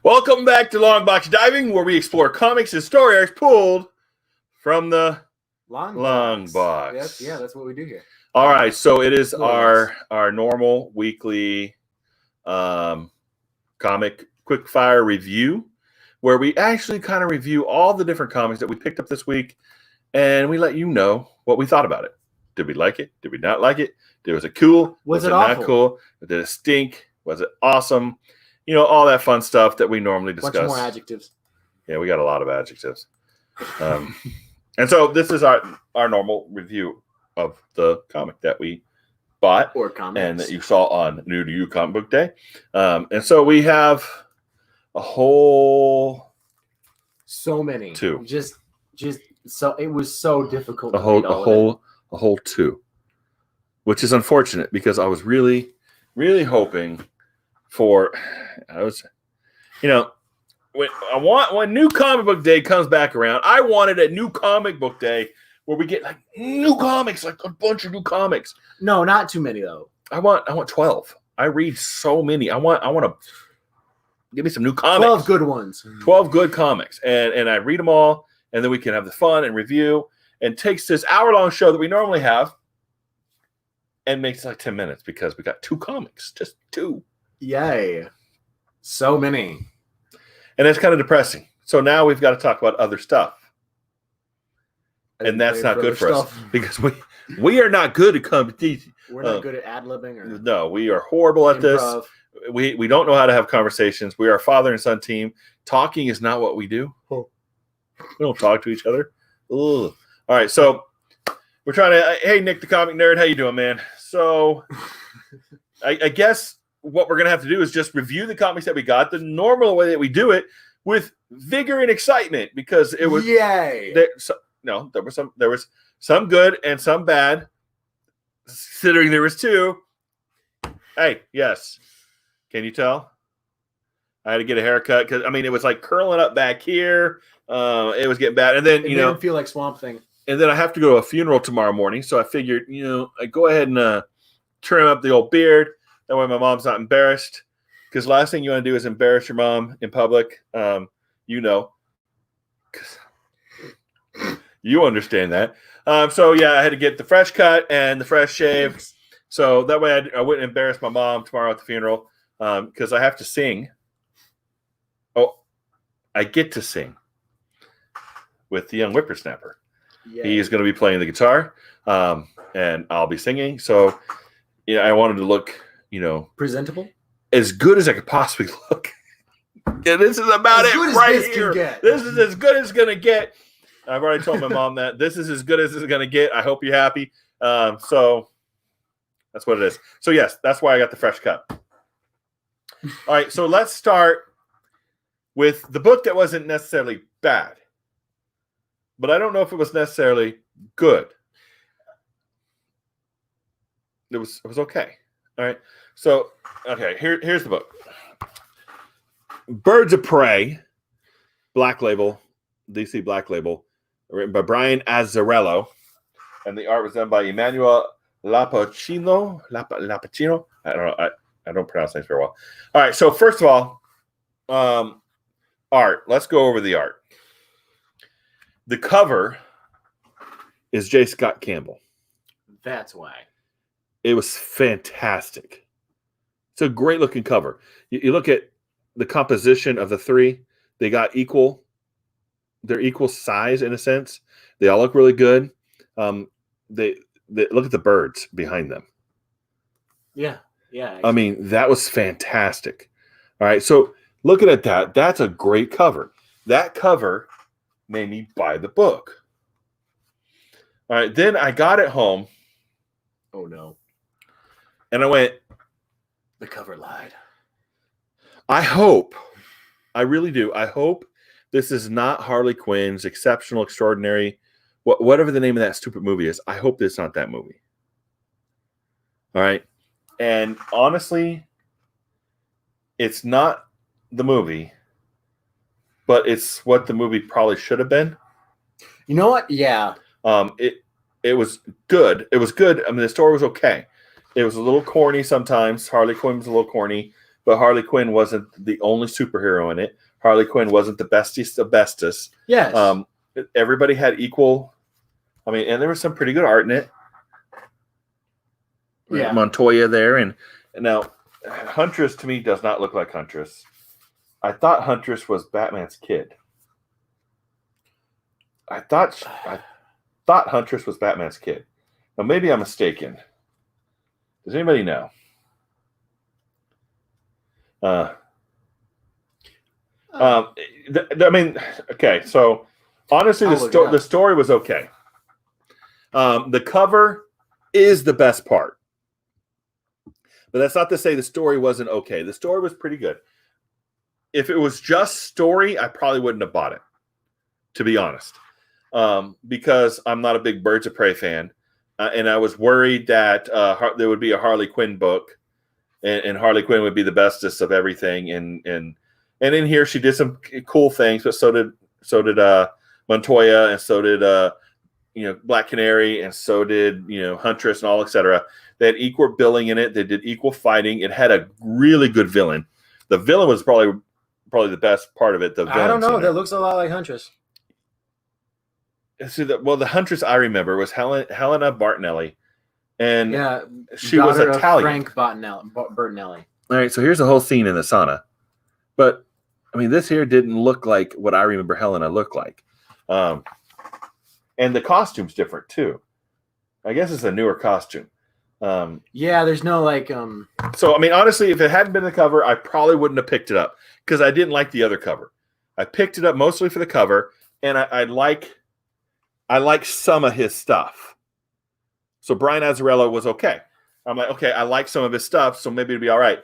Welcome back to Long Box Diving, where we explore comics and story arcs pulled from the long box. That's what we do here. All right, so it is Nice. our normal weekly comic quickfire review, where we actually kind of review all the different comics that we picked up this week, and we let you know what we thought about it. Did we like it? Did we not like it? Was it cool? Was it not awful? cool? Did it stink? Was it awesome? You know, all that fun stuff that we normally discuss. Bunch more adjectives. Yeah, we got a lot of adjectives. And so this is our normal review of the comic that we bought Or comics. and that you saw on New to You Comic Book Day. And so we have a whole So many. Two. Just so it was so difficult. a to read all of it. whole two, which is unfortunate because I was really, really hoping for when New Comic Book Day comes back around, I wanted a New Comic Book Day where we get like new comics, like a bunch of new comics. No, not too many though. I want 12. I read so many. I want to give me some new comics. 12 good ones. 12 good comics. And I read them all, and then we can have the fun and review, and takes this hour-long show that we normally have and makes it like 10 minutes because we got two comics, just two. Yay. So many. And it's kind of depressing. So now we've got to talk about other stuff. And that's not good for us because we are not good at competition. We're not good at ad-libbing or no, we are horrible at improv. this. We don't know how to have conversations. We are a father and son team. Talking is not what we do. Oh. We don't talk to each other. Ugh. All right, so we're trying to. Hey, Nick, the comic nerd, how you doing, man? So, I guess what we're gonna have to do is just review the comics that we got the normal way that we do it, with vigor and excitement, because it was Yay. there was some good and some bad. Considering there was two. Hey, yes. Can you tell? I had to get a haircut because it was like curling up back here. It was getting bad, and then It didn't feel like Swamp Thing. And then I have to go to a funeral tomorrow morning, so I figured, I go ahead and trim up the old beard. That way, my mom's not embarrassed. Because last thing you want to do is embarrass your mom in public. You understand that. So yeah, I had to get the fresh cut and the fresh shave. So that way I wouldn't embarrass my mom tomorrow at the funeral. Because I have to sing. Oh, I get to sing with the young whippersnapper. Yay. He is going to be playing the guitar, and I'll be singing. So, I wanted to look, presentable, as good as I could possibly look. Yeah, this is about as it good as right this here. can get. This is as good as it's going to get. I've already told my mom that this is as good as it's going to get. I hope you're happy. So that's what it is. So yes, that's why I got the fresh cut. All right, so let's start with the book that wasn't necessarily bad, but I don't know if it was necessarily good. It was okay. All right. So, okay, here's the book. Birds of Prey, Black Label, DC Black Label, written by Brian Azzarello, and the art was done by Emmanuel Lapacino. I don't know. I don't pronounce names very well. All right. So first of all, art. Let's go over the art. The cover is J. Scott Campbell. That's why. It was fantastic. It's a great looking cover. You look at the composition of the three. They got equal. They're equal size in a sense. They all look really good. They look at the birds behind them. Yeah. That was fantastic. All right, so looking at that, that's a great cover. That cover made me buy the book. All right, then I got it home. Oh no. And I went, the cover lied. I really do. I hope this is not Harley Quinn's Exceptional, Extraordinary, whatever the name of that stupid movie is. I hope it's not that movie. All right. And honestly, it's not the movie, but it's what the movie probably should have been. You know what? Yeah. It was good. It was good. The story was okay. It was a little corny sometimes. Harley Quinn was a little corny, but Harley Quinn wasn't the only superhero in it. Harley Quinn wasn't the bestest of bestest. Yes. Everybody had equal. I mean, and there was some pretty good art in it. Yeah. Montoya there, and now Huntress to me does not look like Huntress. I thought Huntress was Batman's kid. I thought Huntress was Batman's kid. Now maybe I'm mistaken. Does anybody know? I mean, okay. So honestly, the story was okay. The cover is the best part, but that's not to say the story wasn't okay. The story was pretty good. If it was just story, I probably wouldn't have bought it, to be honest, because I'm not a big Birds of Prey fan, and I was worried that there would be a Harley Quinn book, and Harley Quinn would be the bestest of everything. And in here she did some cool things, but so did Montoya, and so did Black Canary, and so did Huntress and all, etc. They had equal billing in it. They did equal fighting. It had a really good villain. The villain was probably the best part of it. I don't know. That looks a lot like Huntress. See, the Huntress I remember was Helena Bertinelli, and she was daughter Italian. of Frank Bertinelli. All right, so here's the whole scene in the sauna, but I mean, this here didn't look like what I remember Helena looked like, and the costume's different too. I guess it's a newer costume. There's no like. So I mean, honestly, if it hadn't been the cover, I probably wouldn't have picked it up because I didn't like the other cover. I picked it up mostly for the cover, and I like some of his stuff. So Brian Azzarello was okay. I'm like, okay, I like some of his stuff, so maybe it'd be all right.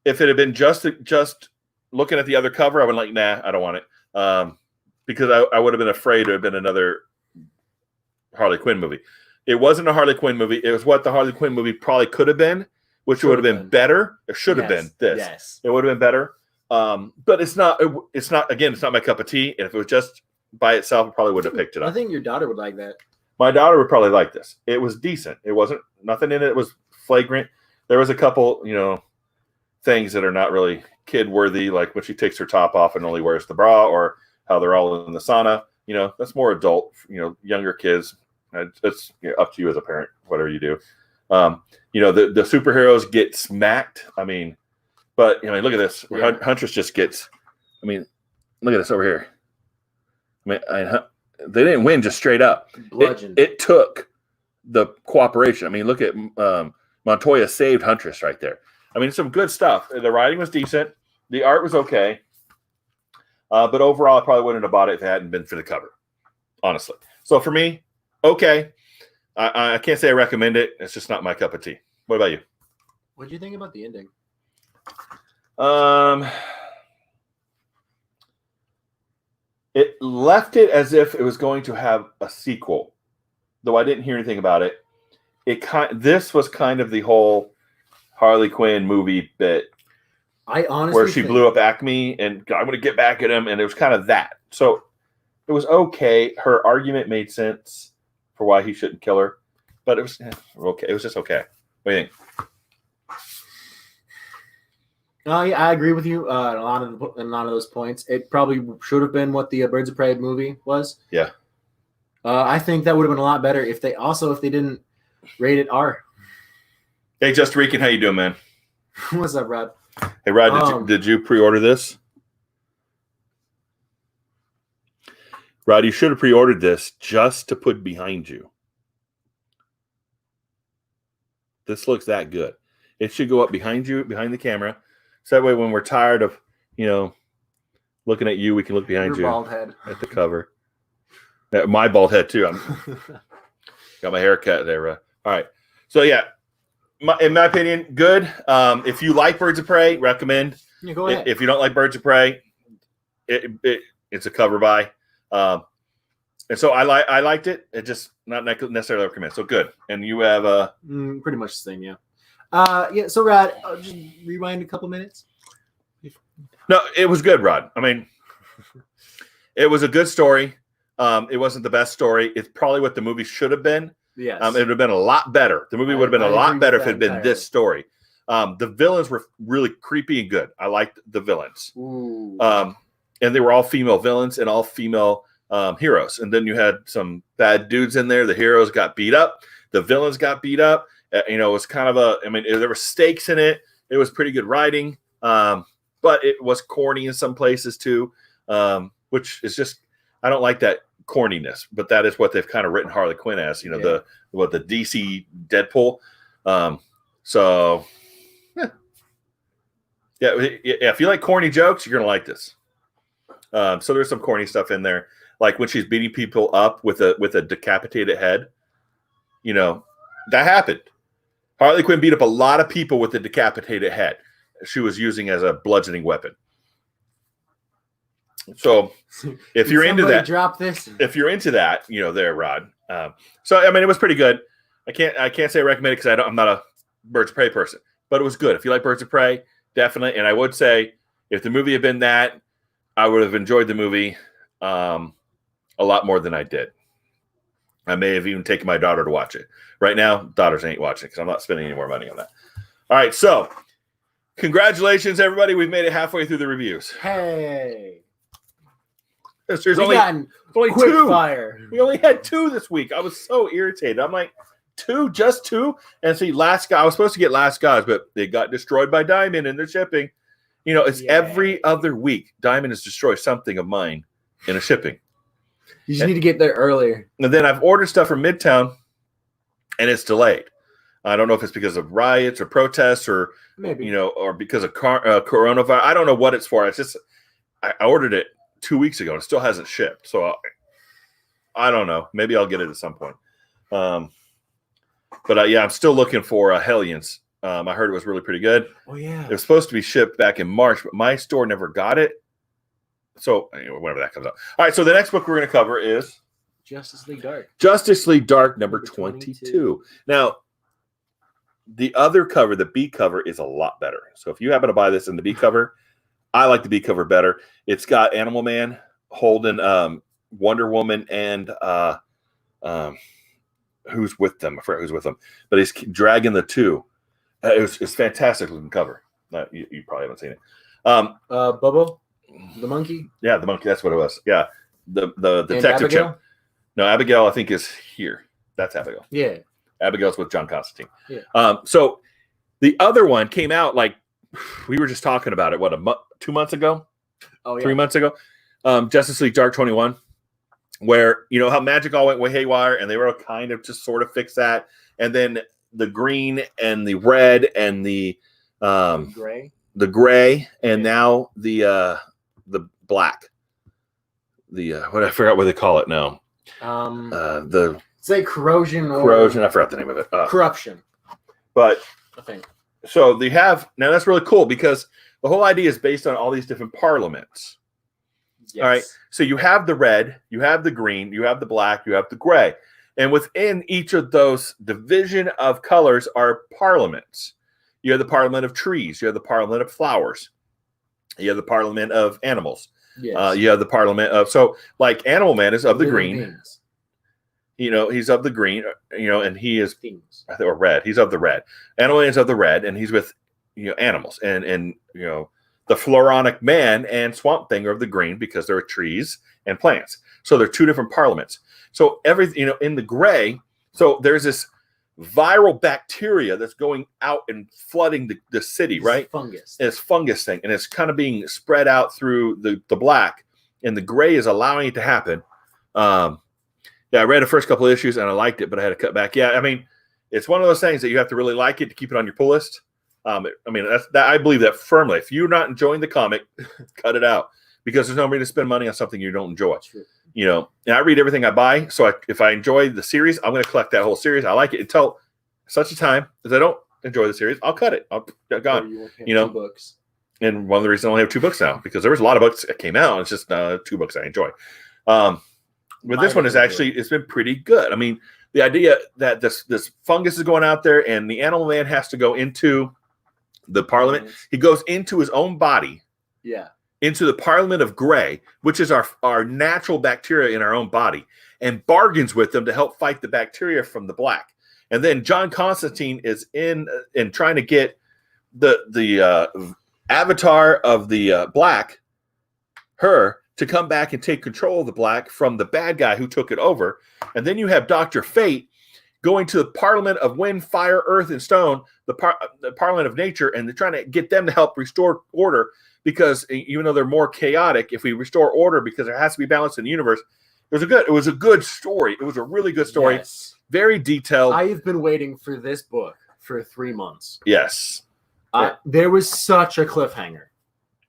If it had been just looking at the other cover, I would like, nah, I don't want it, because I would have been afraid it would have been another Harley Quinn movie. It wasn't a Harley Quinn movie. It was what the Harley Quinn movie probably could have been, which would have been better. It should have been this. Yes. It would have been better. But it's not. It's not. Again, it's not my cup of tea. And if it was just by itself, I probably would have picked it up. I think your daughter would like that. My daughter would probably like this. It was decent. It wasn't nothing in it. It was flagrant. There was a couple, things that are not really kid worthy, like when she takes her top off and only wears the bra, or how they're all in the sauna. That's more adult. Younger kids. It's up to you as a parent, whatever you do. The superheroes get smacked. I mean, but look at this. Yeah. Huntress just gets. I mean, look at this over here. I mean, they didn't win just straight up. It took the cooperation. I mean, look at Montoya saved Huntress right there. I mean, some good stuff. The writing was decent. The art was okay. But overall, I probably wouldn't have bought it if it hadn't been for the cover, honestly. So for me, okay. I can't say I recommend it. It's just not my cup of tea. What about you? What do you think about the ending? It left it as if it was going to have a sequel, though I didn't hear anything about it. This was kind of the whole Harley Quinn movie bit. I honestly where she blew up Acme and I'm going to get back at him, and it was kind of that. So it was okay. Her argument made sense for why he shouldn't kill her, but it was okay. It was just okay. What do you think? Yeah, I agree with you on a lot of those points. It probably should have been what the Birds of Prey movie was. Yeah. I think that would have been a lot better if they didn't rate it R. Hey, Just Reekin, how you doing, man? What's up, Rod? Hey, Rod, did you pre-order this? Rod, you should have pre-ordered this just to put behind you. This looks that good. It should go up behind you, behind the camera. So that way when we're tired of, looking at you, we can look behind Your bald head. At the cover. My bald head, too. Got my hair cut there. All right. So, yeah. In my opinion, good. If you like Birds of Prey, recommend. Yeah, go ahead. If you don't like Birds of Prey, it's a cover buy. And so I liked it. It just not necessarily recommend. So good. And you have pretty much the same, yeah. So Rod, just rewind a couple minutes. No, it was good, Rod. I mean, it was a good story. It wasn't the best story. It's probably what the movie should have been. Yes. It would have been a lot better. The movie would have been a lot better if it had been this story. The villains were really creepy and good. I liked the villains. Ooh. And they were all female villains and all female heroes. And then you had some bad dudes in there. The heroes got beat up. The villains got beat up. It was kind of there were stakes in it. It was pretty good writing. But it was corny in some places too, which is just, I don't like that corniness, but that is what they've kind of written Harley Quinn as, the DC Deadpool. So yeah, if you like corny jokes, you're going to like this. So there's some corny stuff in there. Like when she's beating people up with a decapitated head, that happened. Harley Quinn beat up a lot of people with a decapitated head she was using as a bludgeoning weapon. So if you're into that, drop this. If you're into that, there, Rod. So it was pretty good. I can't say I recommend it because I'm not a Birds of Prey person, but it was good. If you like Birds of Prey, definitely. And I would say if the movie had been that, I would have enjoyed the movie a lot more than I did. I may have even taken my daughter to watch it. Right now, daughters ain't watching it because I'm not spending any more money on that. All right, so congratulations, everybody. We've made it halfway through the reviews. Hey. There's only quick two. Fire. We only had 2 this week. I was so irritated. I'm like, 2, just 2? And see, Last Guy, I was supposed to get Last Guys, but they got destroyed by Diamond in their shipping. It's every other week. Diamond has destroyed something of mine in a shipping. You just need to get there earlier. And then I've ordered stuff from Midtown, and it's delayed. I don't know if it's because of riots or protests or, maybe, or because of coronavirus. I don't know what it's for. It's just I ordered it 2 weeks ago and it still hasn't shipped. So I don't know. Maybe I'll get it at some point. But I'm still looking for Hellions. I heard it was really pretty good. Oh, yeah. It was supposed to be shipped back in March, but my store never got it. So whenever that comes out. All right, so the next book we're going to cover is Justice League Dark. Justice League Dark number 22. Now, the other cover, the B cover, is a lot better. So if you happen to buy this in the B cover, I like the B cover better. It's got Animal Man holding Wonder Woman and who's with them? I forgot who's with them. But he's dragging the two. It's fantastic looking cover. You probably haven't seen it. Bubbo, the monkey. Yeah, the monkey. That's what it was. Yeah, the detective chimp. No, Abigail, I think, is here. That's Abigail. Yeah, Abigail's with John Constantine. Yeah. So the other one came out like we were just talking about it. What, 2 months ago? Oh, yeah. 3 months ago. Justice League Dark 21, where how Magic all went way haywire, and they were kind of just sort of fix that, and then the green and the red and the gray, and now the black. What I forgot what they call it now. Say corrosion. Corrosion. I forgot the name of it. Corruption. But I think so. They have now. That's really cool because the whole idea is based on all these different parliaments. Yes. All right. So you have the red, you have the green, you have the black, you have the gray, and within each of those division of colors are parliaments. You have the parliament of trees. You have the parliament of flowers. You have the parliament of animals. Yes. You have the parliament of like Animal Man is of the green. Beings. He's of the green. And he is or red. He's of the red. Animal Man is of the red, and he's with animals. And the Floronic Man and Swamp Thing are of the green because there are trees and plants. So they're 2 different parliaments. So everything in the gray. So there's this viral bacteria that's going out and flooding the city, right? Fungus. And it's fungus thing, and it's kind of being spread out through the black, and the gray is allowing it to happen. I read the first couple of issues and I liked it, but I had to cut back. Yeah, I mean, it's one of those things that you have to really like it to keep it on your pull list. I believe that firmly. If you're not enjoying the comic, cut it out because there's no reason to spend money on something you don't enjoy. True. And I read everything I buy. So if I enjoy the series, I'm going to collect that whole series. I like it until such a time as I don't enjoy the series. I'll cut it. I'll gone. 2 books. And one of the reasons I only have 2 books now because there was a lot of books that came out. It's just 2 books I enjoy. But this one is actually it's been pretty good. I mean, the idea that this fungus is going out there and the Animal Man has to go into the parliament. He goes into his own body. Yeah. Into the Parliament of Gray, which is our natural bacteria in our own body, and bargains with them to help fight the bacteria from the black. And then John Constantine is in and trying to get the avatar of the Black, her, to come back and take control of the Black from the bad guy who took it over. And then you have Dr. Fate going to the Parliament of Wind, Fire, Earth, and Stone, the Parliament of Nature, and they're trying to get them to help restore order, because even though they're more chaotic, if we restore order, because there has to be balance in the universe. It was a good story. It was a really good story. Yes. Very detailed. I've been waiting for this book for 3 months. Yes. There was such a cliffhanger.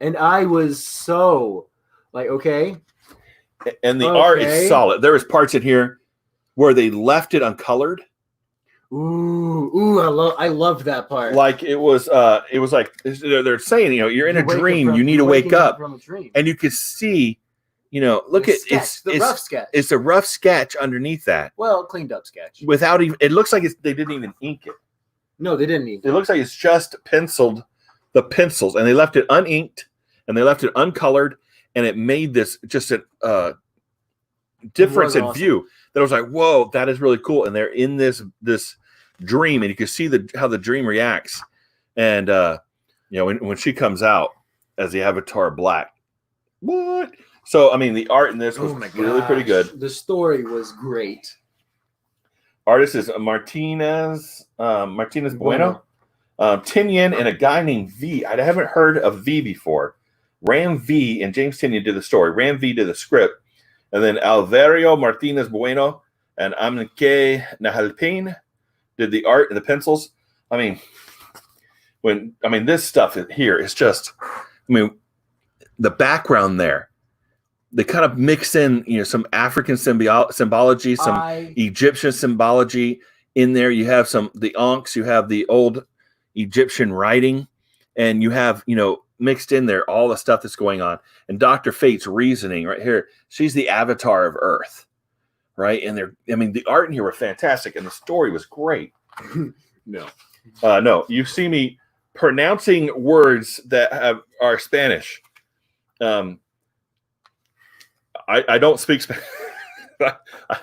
And I was so like, okay. And the art is solid. There was parts in here where they left it uncolored. Ooh, I loved that part. Like it was like they're saying, you're in a dream, you need to wake up. From a dream. And you can see, look at it's the rough sketch. It's a rough sketch underneath that. Well, cleaned up sketch. Without even, it looks like they didn't even ink it. No, they didn't ink it. It looks like it's just penciled, the pencils, and they left it uninked and they left it uncolored, and it made this just a difference in view that I was like, whoa, that is really cool. And they're in this dream, and you can see how the dream reacts. And when she comes out as the Avatar Black, what? So I mean, the art in this was really pretty good. The story was great. Artist is Martinez Bueno. Tinian and a guy named V. I haven't heard of V before. Ram V and James Tinian did the story. Ram V did the script. And then Alvario Martinez Bueno and Amnike Nahalpin did the art and the pencils. I mean, this stuff here is just, the background there. They kind of mix in, some African symbology, some Egyptian symbology in there. You have the Ankhs, you have the old Egyptian writing, and you have, mixed in there all the stuff that's going on. And Dr. Fate's reasoning right here, she's the avatar of Earth, right? And the art in here were fantastic, and the story was great. No, you see me pronouncing words that are Spanish. I don't speak Spanish.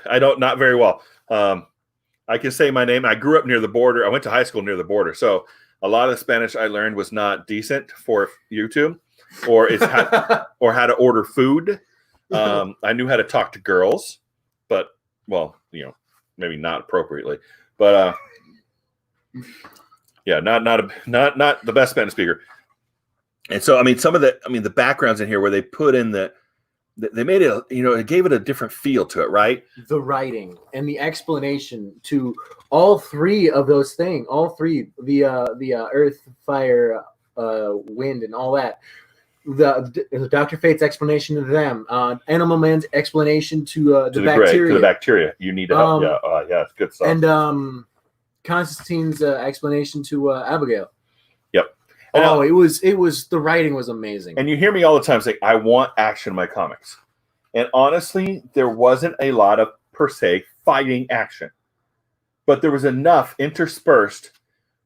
I don't, not very well. I can say my name. I grew up near the border. I went to high school near the border. So a lot of the Spanish I learned was not decent for YouTube or how to order food. I knew how to talk to girls, but maybe not appropriately, but not the best Spanish speaker. And so, some of the backgrounds in here where they put in they made it, it gave it a different feel to it, right? The writing and the explanation to all three of those things, the earth, fire, wind, and all that. The Dr. Fate's explanation to them, Animal Man's explanation to the bacteria. To the bacteria, you need to help. Yeah, it's good stuff. And Constantine's explanation to Abigail. Yep. And it was the writing was amazing. And you hear me all the time say, I want action in my comics. And honestly, there wasn't a lot of, per se, fighting action. But there was enough interspersed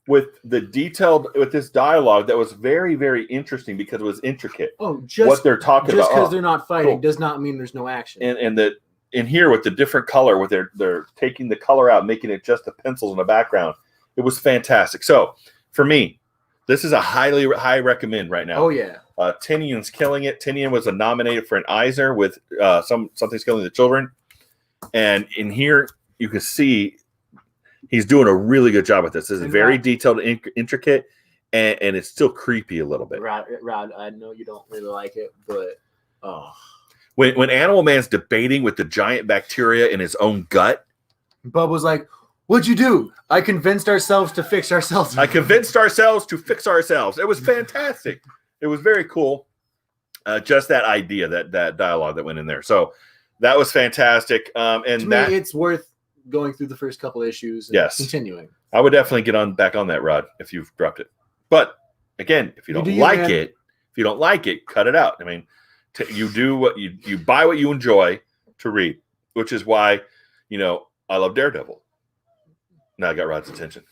with this dialogue that was very, very interesting because it was intricate. What they're talking about. Just because they're not fighting does not mean there's no action. And in here with the different color, where they're taking the color out, making it just the pencils in the background. It was fantastic. So for me, this is a high recommend right now. Oh yeah. Tinian's killing it. Tinian was nominated for an Eisner with Something's Killing the Children. And in here, you can see he's doing a really good job with this. This is very detailed, intricate, and it's still creepy a little bit. Rod, I know you don't really like it, but when Animal Man's debating with the giant bacteria in his own gut, Bub was like, "What'd you do?" I convinced ourselves to fix ourselves. It was fantastic. It was very cool. Just that idea, that dialogue that went in there. So that was fantastic. And to me, it's worth going through the first couple issues and continuing. I would definitely get back on that, Rod, if you've dropped it. But again, if you don't like it, cut it out. You do what you buy what you enjoy to read, which is why, I love Daredevil. Now I got Rod's attention.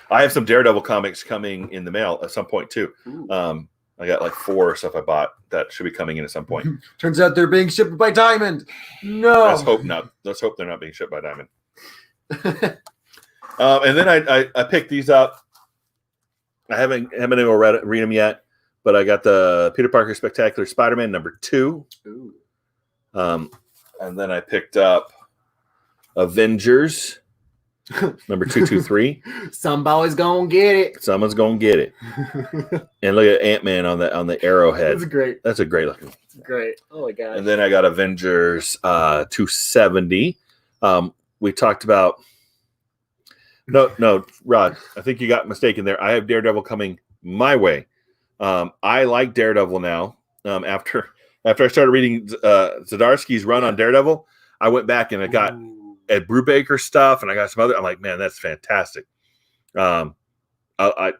I have some Daredevil comics coming in the mail at some point too. I got like 4 stuff I bought that should be coming in at some point. Turns out they're being shipped by Diamond. No. Let's hope not. Let's hope they're not being shipped by Diamond. And then I picked these up. I haven't been able to read them yet, but I got the Peter Parker Spectacular Spider-Man #2. Ooh. And then I picked up Avengers #223. Somebody's gonna get it. Someone's gonna get it. And look at Ant-Man on the arrowhead. That's great. That's a great looking one. Great. Oh my god. And then I got Avengers 270. We talked about no, Rod. I think you got mistaken there. I have Daredevil coming my way. I like Daredevil now. After I started reading Zdarsky's run on Daredevil, I went back and I got Ed Brubaker stuff, and I got some other. I'm like, man, that's fantastic. I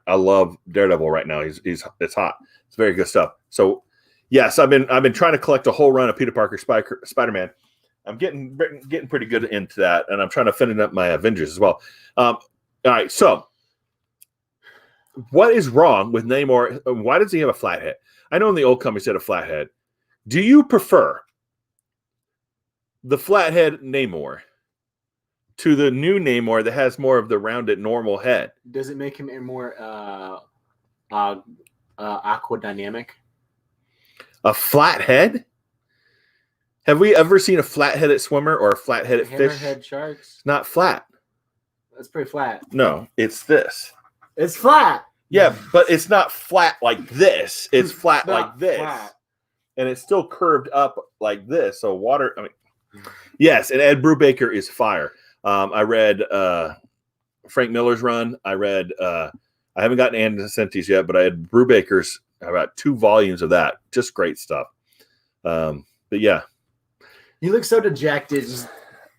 love Daredevil right now. It's hot. It's very good stuff. So yes, I've been trying to collect a whole run of Peter Parker Spider-Man. I'm getting pretty good into that, and I'm trying to finish up my Avengers as well. All right, so what is wrong with Namor? Why does he have a flat head? I know in the old comics he had a flat head. Do you prefer the flathead Namor to the new Namor that has more of the rounded normal head? Does it make him more aquadynamic? A flat head? Have we ever seen a flat-headed swimmer or a flat-headed fish? Hammerhead sharks. It's not flat. That's pretty flat. No, it's this. It's flat. Yeah, but it's not flat like this. It's flat Not like this. flat. And it's still curved up like this. So water, yes, and Ed Brubaker is fire. I read Frank Miller's run. I haven't gotten Andy Santis yet, but I had Brubaker's about 2 volumes of that. Just great stuff. But yeah. He looks so dejected.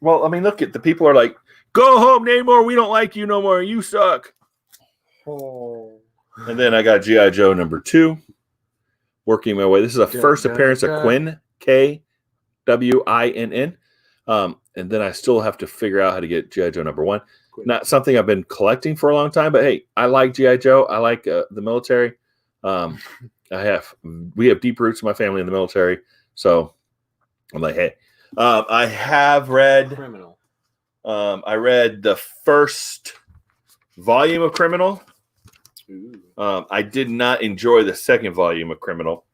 Well, I mean, look at the people are like, go home, Namor. We don't like you no more. You suck. Oh. And then I got G.I. Joe #2. Working my way. This is a first appearance of Quinn, Kwinn. And then I still have to figure out how to get G.I. Joe #1. Not something I've been collecting for a long time, but hey, I like G.I. Joe. I like the military. We have deep roots in my family in the military. So I'm like, hey, I have read Criminal. I read the first volume of Criminal. I did not enjoy the second volume of Criminal,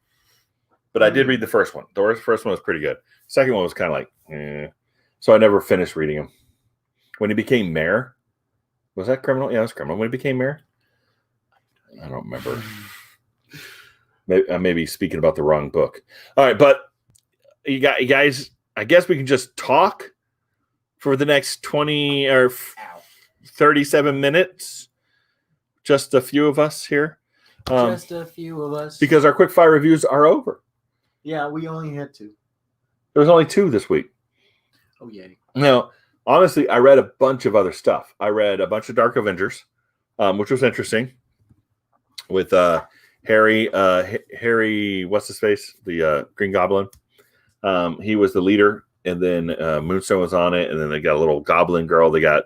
but I did read the first one. The first one was pretty good. Second one was kind of like, so I never finished reading him. When he became mayor, was that Criminal? Yeah, it was Criminal. When he became mayor, I don't remember. Maybe I may be speaking about the wrong book. All right, but you guys, I guess we can just talk for the next 20 or 37 minutes. Just a few of us here. Just a few of us. Because our quick fire reviews are over. Yeah, we only had 2. There was only 2 this week. Oh, yay. Now, honestly, I read a bunch of other stuff. I read a bunch of Dark Avengers, which was interesting. With Harry, what's his face? The Green Goblin. He was the leader, and then Moonstone was on it, and then they got a little Goblin girl. They got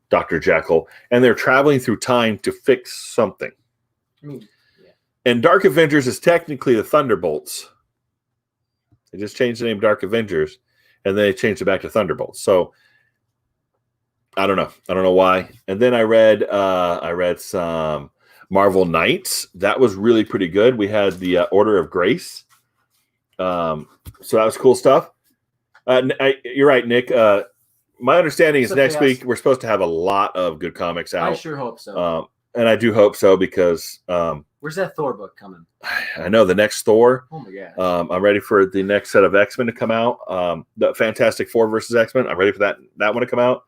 Dr. Jekyll, and they're traveling through time to fix something. Yeah. And Dark Avengers is technically the Thunderbolts. They just changed the name Dark Avengers, and then they changed it back to Thunderbolts. So I don't know. I don't know why. And then I read some Marvel Knights. That was really pretty good. We had the Order of Grace. So that was cool stuff. You're right, Nick. My understanding is next week we're supposed to have a lot of good comics out. I sure hope so. And I do hope so because where's that Thor book coming? I know the next Thor. Oh my god! I'm ready for the next set of X-Men to come out. The Fantastic Four versus X-Men. I'm ready for that one to come out.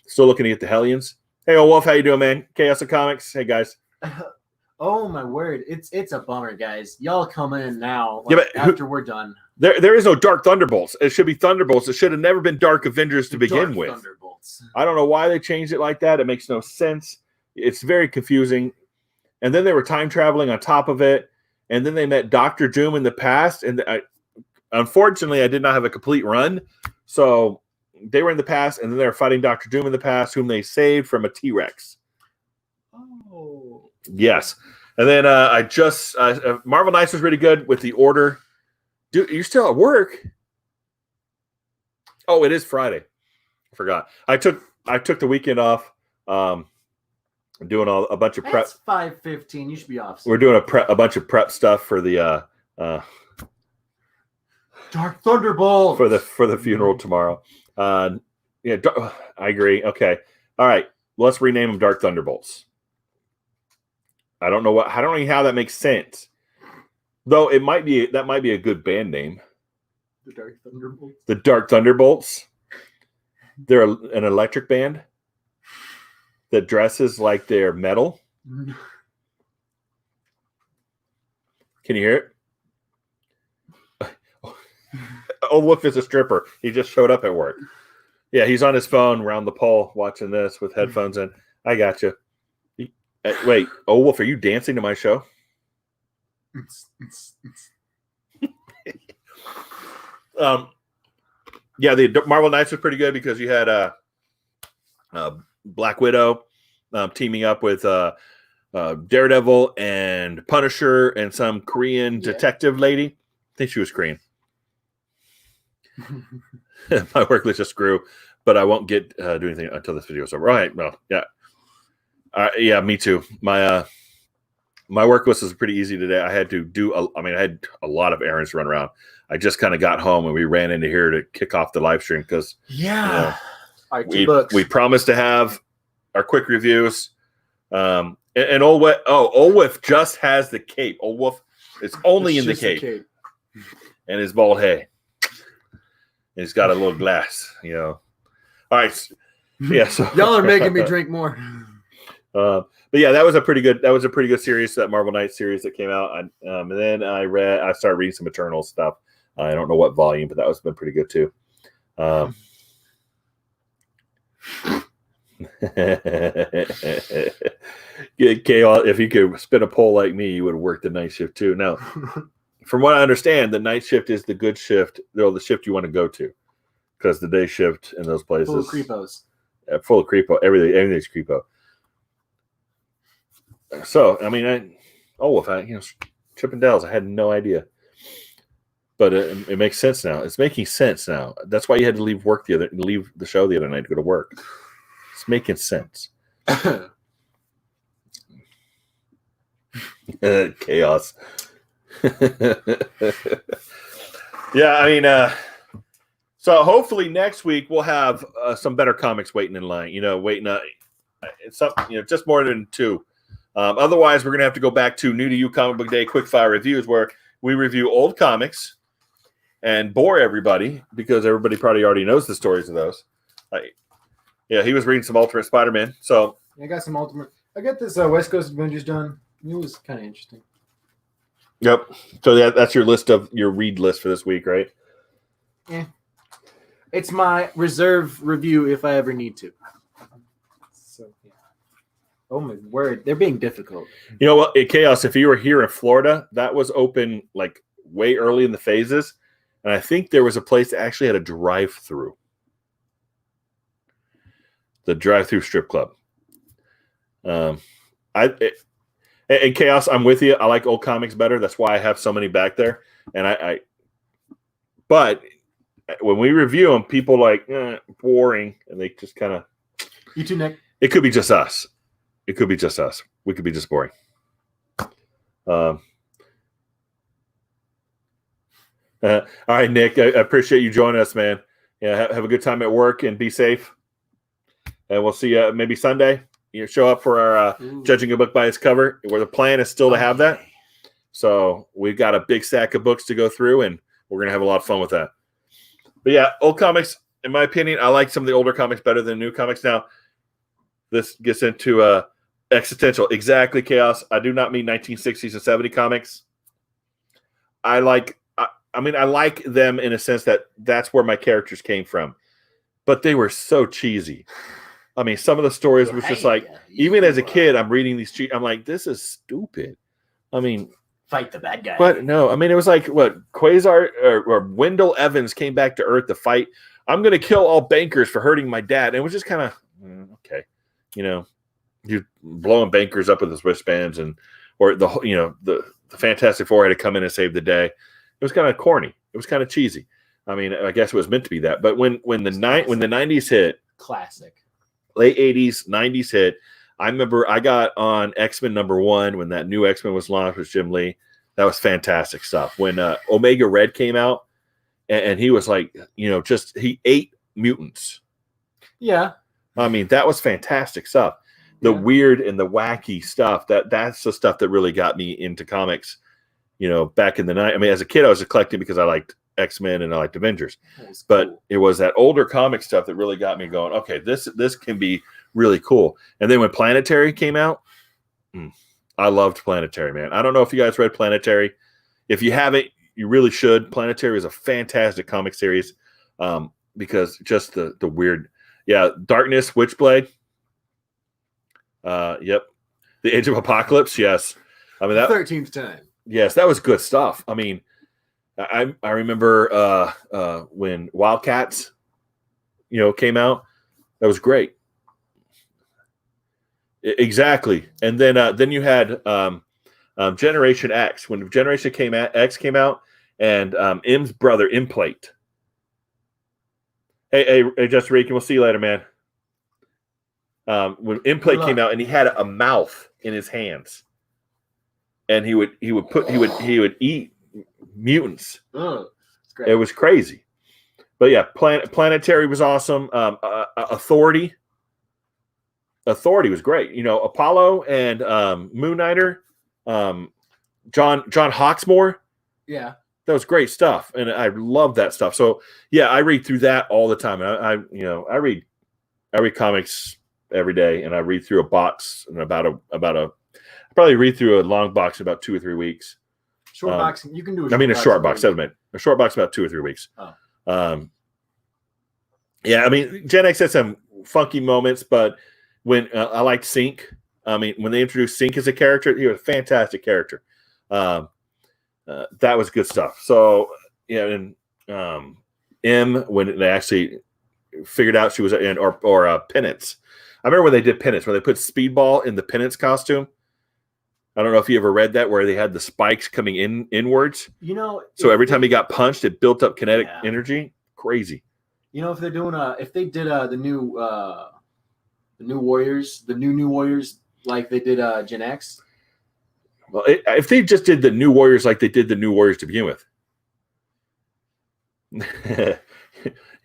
Still looking to get the Hellions. Hey, old Wolf, how you doing, man? Chaos of Comics. Hey, guys. Oh my word! It's a bummer, guys. Y'all come in now. Yeah, but after we're done. There is no Dark Thunderbolts. It should be Thunderbolts. It should have never been Dark Avengers to begin with. Thunderbolts. I don't know why they changed it like that. It makes no sense. It's very confusing. And then they were time traveling on top of it. And then they met Doctor Doom in the past. And unfortunately, I did not have a complete run. So they were in the past, and then they were fighting Doctor Doom in the past, whom they saved from a T-Rex. Oh. Yes. And then Marvel Knights was really good with the Order. Dude, you're still at work. Oh, it is Friday. I forgot. I took the weekend off. doing a bunch of prep. That's 5:15. You should be off. We're doing a bunch of prep stuff for the Dark Thunderbolt for the funeral tomorrow. Yeah, I agree. Okay, all right. Let's rename them Dark Thunderbolts. I don't know how that makes sense. Though that might be a good band name. The Dark Thunderbolts. The Dark Thunderbolts. They're an electric band that dresses like they're metal. Can you hear it? Old Wolf is a stripper. He just showed up at work. Yeah, he's on his phone around the pole watching this with headphones in. I got you. Wait, Old Wolf, are you dancing to my show? Yeah, the Marvel Knights was pretty good because you had Black Widow teaming up with Daredevil and Punisher and some Korean detective lady. I think she was Korean. My work list just grew, but I won't get do anything until this video is over. All right, well, yeah. Yeah, me too. My work list was pretty easy today. I had to I had a lot of errands to run around. I just kind of got home and we ran into here to kick off the live stream because we promised to have our quick reviews. And Old Wolf just has the cape. Old Wolf is only in the cape. And his bald head. And he's got a little glass, All right. Yeah. So y'all are making me drink more. But yeah, that was a pretty good series, that Marvel Knights series that came out. And then I started reading some Eternal stuff. I don't know what volume, but that was been pretty good too. Chaos, if you could spin a pole like me, you would have worked the night shift too. Now, from what I understand, the night shift is the good shift, the shift you want to go to, because the day shift in those places full of creepos. Full of creepo. Everything's creepo. So, I mean, Chippendales, I had no idea. But it makes sense now. It's making sense now. That's why you had to leave the show the other night to go to work. It's making sense. Chaos. Yeah, I mean, so hopefully next week we'll have some better comics waiting in line. It's something, just more than two. Otherwise, we're gonna have to go back to New to You Comic Book Day quick fire reviews, where we review old comics and bore everybody because everybody probably already knows the stories of those. He was reading some Ultimate Spider-Man, so I got some Ultimate. I got this West Coast Avengers done. It was kind of interesting. Yep. So that's your read list for this week, right? Yeah. It's my reserve review if I ever need to. So yeah. Oh my word, they're being difficult. You know what, Chaos, if you were here in Florida, that was open like way early in the phases. And I think there was a place that actually had a drive-through. The drive-through strip club. And Chaos, I'm with you. I like old comics better. That's why I have so many back there. And but when we review them, people like boring, and they just kind of. You too, Nick. It could be just us. We could be just boring. All right, Nick. I appreciate you joining us, man. Yeah, have a good time at work and be safe. And we'll see you maybe Sunday. Show up for our judging a book by its cover, where the plan is still to have that. So we've got a big stack of books to go through, and we're gonna have a lot of fun with that. But yeah, old comics, in my opinion, I like some of the older comics better than new comics. Now, this gets into existential. Exactly, Chaos. I do not mean 1960s and 70s comics. I like them in a sense that that's where my characters came from, but they were so cheesy. I mean, some of the stories was just like, even as a kid, I'm reading these. I'm like, this is stupid. I mean, fight the bad guy. But no, I mean, it was like what Quasar or Wendell Evans came back to Earth to fight. I'm going to kill all bankers for hurting my dad. And it was just kind of okay, you're blowing bankers up with his wristbands, or the Fantastic Four had to come in and save the day. It was kind of corny. It was kind of cheesy. I mean, I guess it was meant to be that. But when the 90s hit, classic. Late 80s, 90s hit, I remember I got on X-Men #1 when that new X-Men was launched with Jim Lee. That was fantastic stuff. When Omega Red came out, and he was like, just he ate mutants. Yeah. I mean, that was fantastic stuff. The weird and the wacky stuff, that's the stuff that really got me into comics, back in the night. I mean, as a kid, I was collecting because I liked X-Men and I liked Avengers. But it was that older comic stuff that really got me going, okay, this can be really cool. And then when Planetary came out, I loved Planetary, man. I don't know if you guys read Planetary. If you haven't, you really should. Planetary is a fantastic comic series because just the weird, Darkness, Witchblade. Yep. The Age of Apocalypse, yes. I mean, that 13th time. Yes, that was good stuff. I mean, I remember when Wildcats, came out. That was great. Exactly. And then you had Generation X. When Generation X came out, and M's brother, Implate. Hey, Justin Reekin, we'll see you later, man. When Implate came out, and he had a mouth in his hands, and he would eat mutants. It was crazy. But yeah, Planetary was awesome. Authority was great. Apollo and Moon Knighter, John Hawksmoor. Yeah. That was great stuff, and I love that stuff. So yeah, I read through that all the time. And I read comics every day, and I read through a box in I probably read through a long box in about 2 or 3 weeks. Short box, you can do. A short box. A short box about 2 or 3 weeks. Oh. Yeah, I mean, Gen X had some funky moments, but when I liked Sync. I mean, when they introduced Sync as a character, he was a fantastic character. That was good stuff. So and M, when they actually figured out she was or Penance. I remember when they did Penance, where they put Speedball in the Penance costume. I don't know if you ever read that, where they had the spikes coming inwards. So every time he got punched, it built up kinetic energy. Crazy. If they're doing if they did the new Warriors, the new Warriors, like they did Gen X. Well, if they just did the new Warriors like they did the new Warriors to begin with.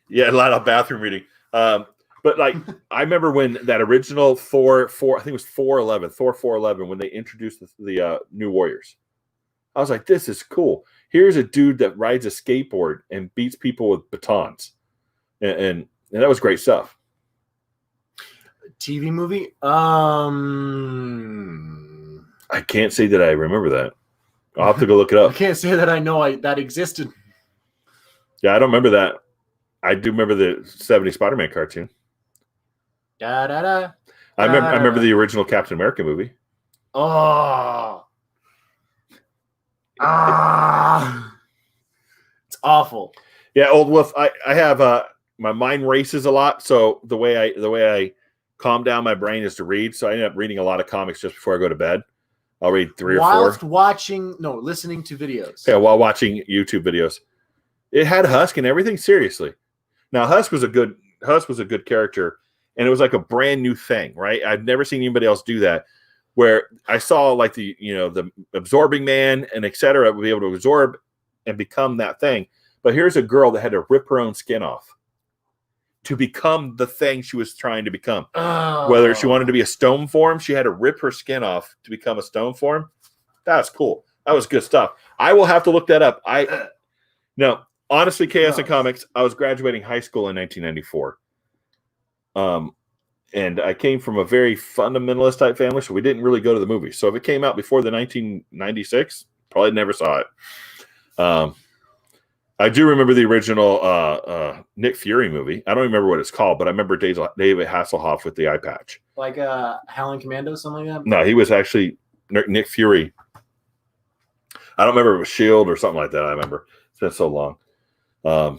Yeah, a lot of bathroom reading. But like, I remember when that original Thor, I think it was 411, when they introduced the new Warriors. I was like, this is cool. Here's a dude that rides a skateboard and beats people with batons. And that was great stuff. TV movie? I can't say that I remember that. I'll have to go look it up. I can't say that I know that existed. Yeah, I don't remember that. I do remember the 70s Spider-Man cartoon. Da, da, da, I remember the original Captain America movie. Oh. It's awful. Yeah, Old Wolf. I have my mind races a lot, so the way I calm down my brain is to read. So I end up reading a lot of comics just before I go to bed. I'll read 3 or 4. Listening to videos. Yeah, while watching YouTube videos. It had Husk and everything. Seriously. Now Husk was a good character, and it was like a brand new thing, right? I've never seen anybody else do that. Where I saw like the absorbing man and etc. would be able to absorb and become that thing. But here's a girl that had to rip her own skin off to become the thing she was trying to become. Oh. Whether she wanted to be a stone form, she had to rip her skin off to become a stone form. That's cool. That was good stuff. I will have to look that up. Honestly, Chaos and Comics, I was graduating high school in 1994. And I came from a very fundamentalist type family, so we didn't really go to the movies. So if it came out before the 1996, probably never saw it. I do remember the original Nick Fury movie. I don't remember what it's called, but I remember David Hasselhoff with the eye patch. Like Howling Commando, something like that? No, he was actually Nick Fury. I don't remember if it was S.H.I.E.L.D. or something like that. I remember. It's been so long. Man,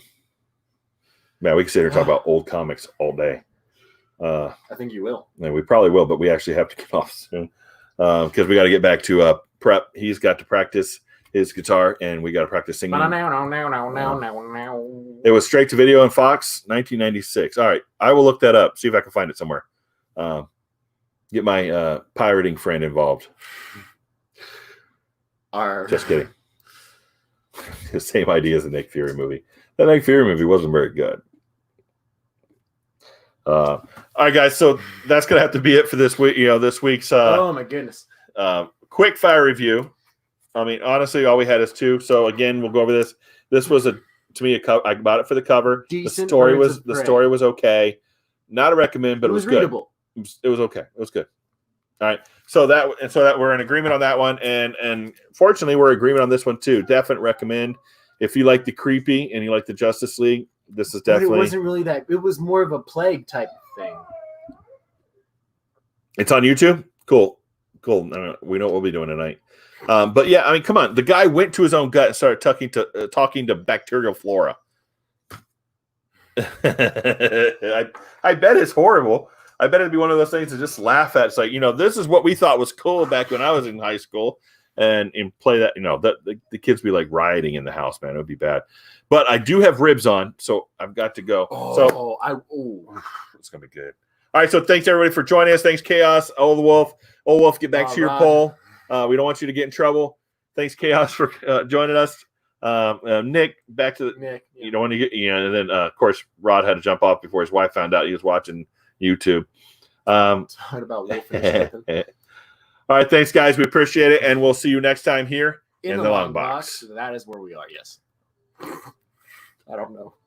we can sit here and talk about old comics all day. I think you will. And we probably will, but we actually have to get off soon because we got to get back to prep. He's got to practice his guitar, and we got to practice singing. It was straight to video on Fox, 1996. All right, I will look that up, see if I can find it somewhere. Get my pirating friend involved. Just kidding. The same idea as the Nick Fury movie. The Nick Fury movie wasn't very good. All right, guys. So that's gonna have to be it for this week. This week's oh my goodness. quick fire review. I mean, honestly, all we had is 2. So again, we'll go over this. This was to me a cover. I bought it for the cover. Decent the story Birds was of Prey. okay. Not a recommend, but it was good. readable. It was okay. It was good. All right. So that we're in agreement on that one, and fortunately we're in agreement on this one too. Definite recommend. If you like the creepy and you like the Justice League, this is definitely. But it wasn't really that. It was more of a plague type thing. It's on YouTube. Cool. We know what we'll be doing tonight. But yeah, I mean, come on. The guy went to his own gut and started talking to bacterial flora. I bet it's horrible. I bet it'd be one of those things to just laugh at. It's like, this is what we thought was cool back when I was in high school, and play that. The kids be like rioting in the house, man. It would be bad. But I do have ribs on, so I've got to go. It's gonna be good. All right, so thanks everybody for joining us. Thanks, Chaos, Old Wolf, get back to your poll. We don't want you to get in trouble. Thanks, Chaos, for joining us. Nick, back to Nick. You don't want to get, and then of course Rod had to jump off before his wife found out he was watching YouTube. Talking about wolf and all right, thanks guys, we appreciate it, and we'll see you next time here in the long box. That is where we are. Yes. I don't know.